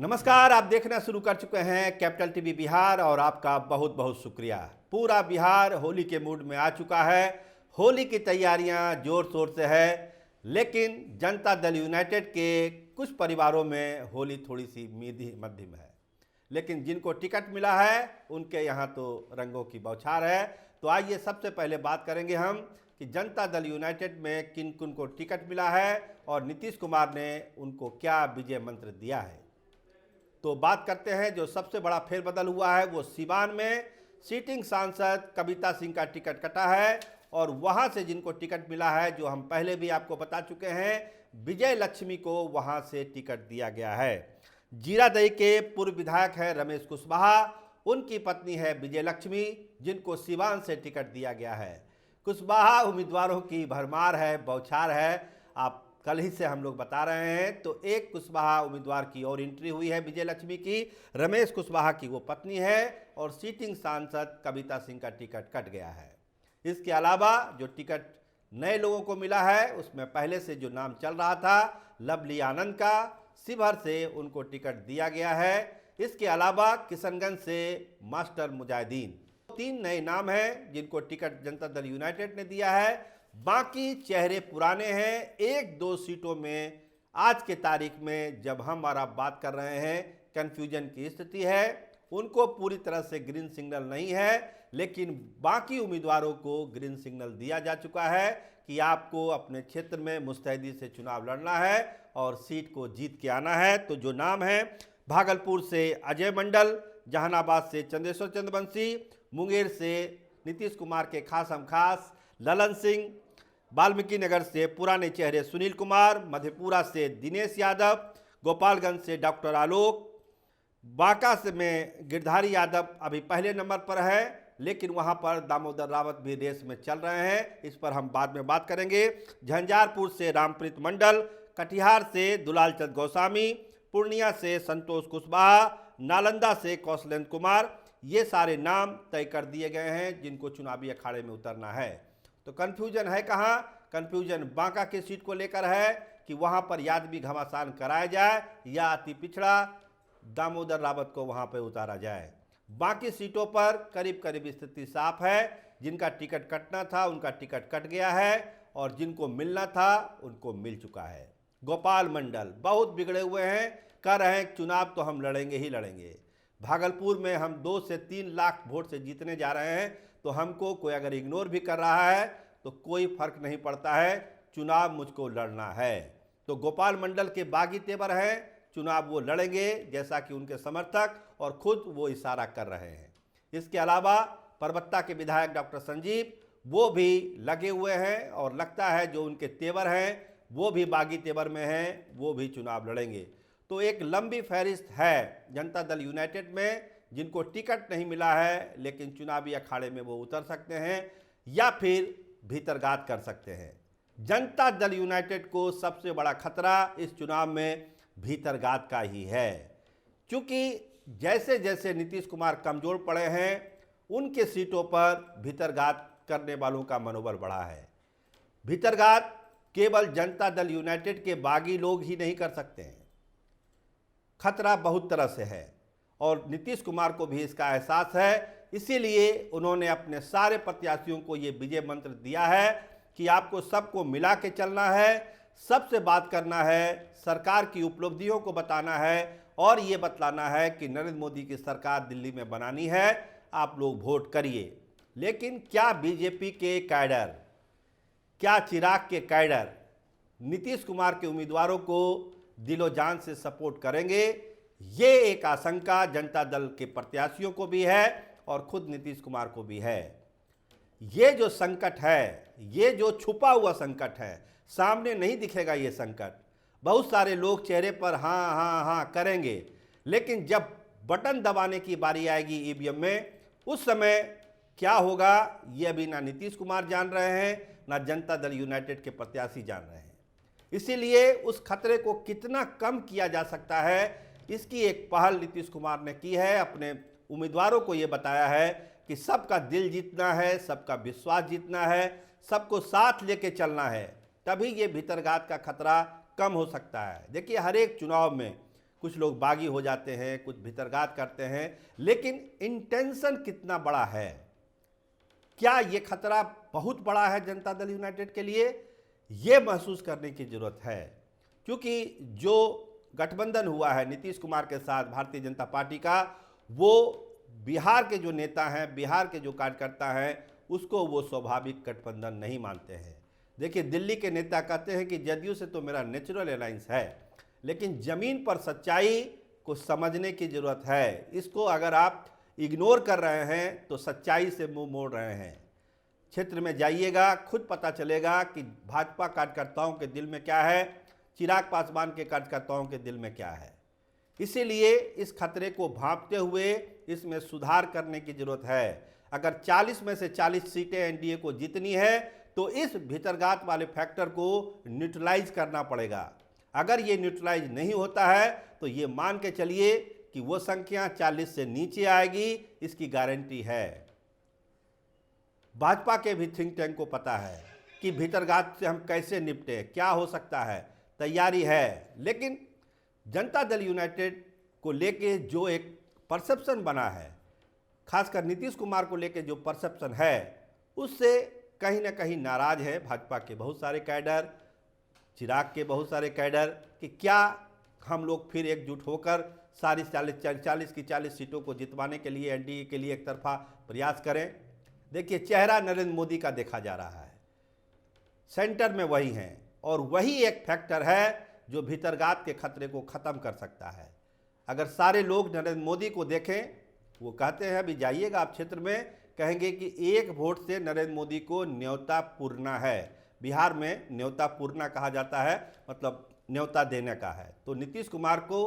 नमस्कार, आप देखना शुरू कर चुके हैं कैपिटल टीवी बिहार और आपका बहुत बहुत शुक्रिया। पूरा बिहार होली के मूड में आ चुका है। होली की तैयारियां जोर शोर से है, लेकिन जनता दल यूनाइटेड के कुछ परिवारों में होली थोड़ी सी मध्यम है। लेकिन जिनको टिकट मिला है उनके यहाँ तो रंगों की बौछार है। तो आइए सबसे पहले बात करेंगे हम कि जनता दल यूनाइटेड में किन किन को टिकट मिला है और नीतीश कुमार ने उनको क्या विजय मंत्र दिया है। तो बात करते हैं, जो सबसे बड़ा फेरबदल हुआ है वो सिवान में सीटिंग सांसद कविता सिंह का टिकट कटा है और वहां से जिनको टिकट मिला है, जो हम पहले भी आपको बता चुके हैं, विजय लक्ष्मी को वहां से टिकट दिया गया है। जीरादई के पूर्व विधायक हैं रमेश कुशवाहा, उनकी पत्नी है विजय लक्ष्मी, जिनको सिवान से टिकट दिया गया है। कुशवाहा उम्मीदवारों की भरमार है, बौछार है। आप कल ही से हम लोग बता रहे हैं। तो एक कुशवाहा उम्मीदवार की और एंट्री हुई है विजय लक्ष्मी की, रमेश कुशवाहा की वो पत्नी है, और सीटिंग सांसद कविता सिंह का टिकट कट गया है। इसके अलावा जो टिकट नए लोगों को मिला है उसमें पहले से जो नाम चल रहा था लवली आनंद का, शिवहर से उनको टिकट दिया गया है। इसके अलावा किशनगंज से मास्टर मुजाहिदीन, 3 नए नाम हैं जिनको टिकट जनता दल यूनाइटेड ने दिया है। बाकी चेहरे पुराने हैं। 1-2 सीटों में आज के तारीख में जब हम और आप बात कर रहे हैं कन्फ्यूजन की स्थिति है, उनको पूरी तरह से ग्रीन सिग्नल नहीं है, लेकिन बाकी उम्मीदवारों को ग्रीन सिग्नल दिया जा चुका है कि आपको अपने क्षेत्र में मुस्तैदी से चुनाव लड़ना है और सीट को जीत के आना है। तो जो नाम है, भागलपुर से अजय मंडल, जहानाबाद से चंद्रेश्वर चंद्रवंशी, मुंगेर से नीतीश कुमार के खास हम खास ललन सिंह, वाल्मीकि नगर से पुराने चेहरे सुनील कुमार, मधेपुरा से दिनेश यादव, गोपालगंज से डॉक्टर आलोक, बांका से में गिरधारी यादव अभी पहले नंबर पर है, लेकिन वहां पर दामोदर रावत भी रेस में चल रहे हैं, इस पर हम बाद में बात करेंगे। झंझारपुर से रामप्रीत मंडल, कटिहार से दुलाल चंद गोस्वामी, पूर्णिया से संतोष कुशवाहा, नालंदा से कौशलेंद्र कुमार, ये सारे नाम तय कर दिए गए हैं जिनको चुनावी अखाड़े में उतरना है। तो कन्फ्यूजन है कहाँ? कन्फ्यूजन बांका की सीट को लेकर है कि वहाँ पर यादवी घमासान कराया जाए या अति पिछड़ा दामोदर रावत को वहाँ पर उतारा जाए। बाकी सीटों पर करीब करीब स्थिति साफ है। जिनका टिकट कटना था उनका टिकट कट गया है और जिनको मिलना था उनको मिल चुका है। गोपाल मंडल बहुत बिगड़े हुए हैं, कह रहे हैं चुनाव तो हम लड़ेंगे ही लड़ेंगे। भागलपुर में हम 2 से 3 लाख वोट से जीतने जा रहे हैं, तो हमको कोई अगर इग्नोर भी कर रहा है तो कोई फर्क नहीं पड़ता है, चुनाव मुझको लड़ना है। तो गोपाल मंडल के बागी तेवर हैं, चुनाव वो लड़ेंगे जैसा कि उनके समर्थक और खुद वो इशारा कर रहे हैं। इसके अलावा परबत्ता के विधायक डॉक्टर संजीव, वो भी लगे हुए हैं और लगता है जो उनके तेवर हैं वो भी बागी तेवर में हैं, वो भी चुनाव लड़ेंगे। तो एक लंबी फहरिस्त है जनता दल यूनाइटेड में जिनको टिकट नहीं मिला है, लेकिन चुनावी अखाड़े में वो उतर सकते हैं या फिर भीतरघात कर सकते हैं। जनता दल यूनाइटेड को सबसे बड़ा खतरा इस चुनाव में भीतरघात का ही है, क्योंकि जैसे जैसे नीतीश कुमार कमजोर पड़े हैं उनके सीटों पर भीतरघात करने वालों का मनोबल बढ़ा है। भीतरघात केवल जनता दल यूनाइटेड के बागी लोग ही नहीं कर सकते हैं, खतरा बहुत तरह से है और नीतीश कुमार को भी इसका एहसास है। इसीलिए उन्होंने अपने सारे प्रत्याशियों को ये विजय मंत्र दिया है कि आपको सबको मिला के चलना है, सबसे बात करना है, सरकार की उपलब्धियों को बताना है और ये बतलाना है कि नरेंद्र मोदी की सरकार दिल्ली में बनानी है, आप लोग वोट करिए। लेकिन क्या बीजेपी के कैडर, क्या चिराग के कैडर नीतीश कुमार के उम्मीदवारों को दिलो जान से सपोर्ट करेंगे? ये एक आशंका जनता दल के प्रत्याशियों को भी है और खुद नीतीश कुमार को भी है। ये जो संकट है, ये जो छुपा हुआ संकट है, सामने नहीं दिखेगा ये संकट। बहुत सारे लोग चेहरे पर हाँ हाँ हाँ करेंगे, लेकिन जब बटन दबाने की बारी आएगी ईवीएम में, उस समय क्या होगा ये अभी ना नीतीश कुमार जान रहे हैं, ना जनता दल यूनाइटेड के प्रत्याशी जान रहे हैं। इसीलिए उस खतरे को कितना कम किया जा सकता है, इसकी एक पहल नीतीश कुमार ने की है। अपने उम्मीदवारों को ये बताया है कि सबका दिल जीतना है, सबका विश्वास जीतना है, सबको साथ लेके चलना है, तभी ये भीतरघात का खतरा कम हो सकता है। देखिए, हर एक चुनाव में कुछ लोग बागी हो जाते हैं, कुछ भीतरघात करते हैं, लेकिन इंटेंशन कितना बड़ा है? क्या ये खतरा बहुत बड़ा है जनता दल यूनाइटेड के लिए? ये महसूस करने की जरूरत है, क्योंकि जो गठबंधन हुआ है नीतीश कुमार के साथ भारतीय जनता पार्टी का, वो बिहार के जो नेता हैं, बिहार के जो कार्यकर्ता हैं, उसको वो स्वाभाविक गठबंधन नहीं मानते हैं। देखिए, दिल्ली के नेता कहते हैं कि जदयू से तो मेरा नेचुरल अलायंस है, लेकिन ज़मीन पर सच्चाई को समझने की ज़रूरत है। इसको अगर आप इग्नोर कर रहे हैं तो सच्चाई से मुंह मोड़ रहे हैं। क्षेत्र में जाइएगा, खुद पता चलेगा कि भाजपा कार्यकर्ताओं के दिल में क्या है, चिराग पासवान के कार्यकर्ताओं के दिल में क्या है। इसीलिए इस खतरे को भांपते हुए इसमें सुधार करने की जरूरत है। अगर 40 में से 40 सीटें एनडीए को जीतनी है तो इस भीतरघात वाले फैक्टर को न्यूट्रलाइज करना पड़ेगा। अगर ये न्यूट्रलाइज नहीं होता है तो ये मान के चलिए कि वो संख्या 40 से नीचे आएगी, इसकी गारंटी है। भाजपा के भी थिंक टैंक को पता है कि भीतरघात से हम कैसे निपटे, क्या हो सकता है, तैयारी है। लेकिन जनता दल यूनाइटेड को लेके जो एक परसेप्शन बना है, खासकर नीतीश कुमार को लेके जो परसेप्शन है, उससे कहीं ना कहीं नाराज है भाजपा के बहुत सारे कैडर, चिराग के बहुत सारे कैडर, कि क्या हम लोग फिर एकजुट होकर सारी 40 की 40 सीटों को जितवाने के लिए एनडीए के लिए एक तरफा प्रयास करें। देखिए, चेहरा नरेंद्र मोदी का देखा जा रहा है, सेंटर में वही हैं, और वही एक फैक्टर है जो भीतरघात के खतरे को ख़त्म कर सकता है। अगर सारे लोग नरेंद्र मोदी को देखें, वो कहते हैं अभी जाइएगा आप क्षेत्र में, कहेंगे कि 1 वोट से नरेंद्र मोदी को न्योता पूर्णा है। बिहार में न्योता पूर्णा कहा जाता है, मतलब न्योता देने का है। तो नीतीश कुमार को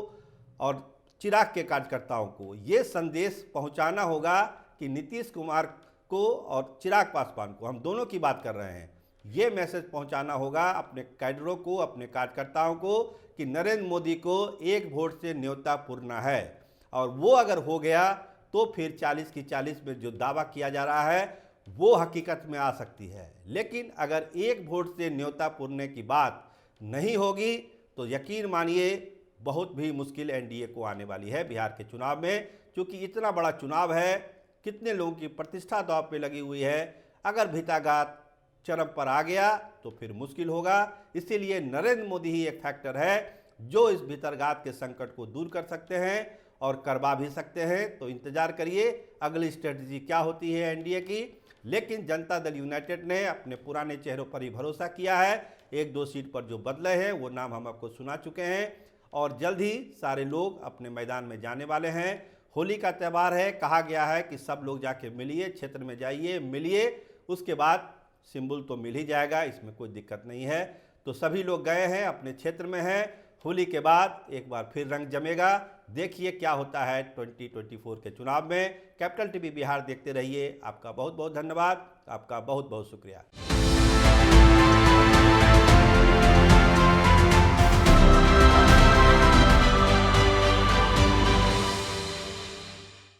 और चिराग के कार्यकर्ताओं को ये संदेश पहुंचाना होगा कि नीतीश कुमार को और चिराग पासवान को, हम दोनों की बात कर रहे हैं, ये मैसेज पहुंचाना होगा अपने कैडरों को, अपने कार्यकर्ताओं को, कि नरेंद्र मोदी को 1 वोट से न्योता पूर्णा है। और वो अगर हो गया तो फिर 40 की 40 में जो दावा किया जा रहा है वो हकीकत में आ सकती है। लेकिन अगर 1 वोट से न्योता पूर्णे की बात नहीं होगी तो यकीन मानिए बहुत भी मुश्किल एनडीए को आने वाली है बिहार के चुनाव में, क्योंकि इतना बड़ा चुनाव है, कितने लोगों की प्रतिष्ठा दांव पे लगी हुई है। अगर भीतरघात चरम पर आ गया तो फिर मुश्किल होगा। इसीलिए नरेंद्र मोदी ही एक फैक्टर है जो इस भीतरघात के संकट को दूर कर सकते हैं और करवा भी सकते हैं। तो इंतजार करिए अगली स्ट्रेटजी क्या होती है एनडीए की। लेकिन जनता दल यूनाइटेड ने अपने पुराने चेहरों पर ही भरोसा किया है। 1-2 सीट पर जो बदले हैं वो नाम हम आपको सुना चुके हैं, और जल्द ही सारे लोग अपने मैदान में जाने वाले हैं। होली का त्यौहार है, कहा गया है कि सब लोग जाके मिलिए, क्षेत्र में जाइए, मिलिए, उसके बाद सिंबल तो मिल ही जाएगा, इसमें कोई दिक्कत नहीं है। तो सभी लोग गए हैं, अपने क्षेत्र में हैं। होली के बाद एक बार फिर रंग जमेगा। देखिए क्या होता है 2024 के चुनाव में। कैपिटल टीवी बिहार देखते रहिए। आपका बहुत बहुत धन्यवाद, आपका बहुत बहुत शुक्रिया।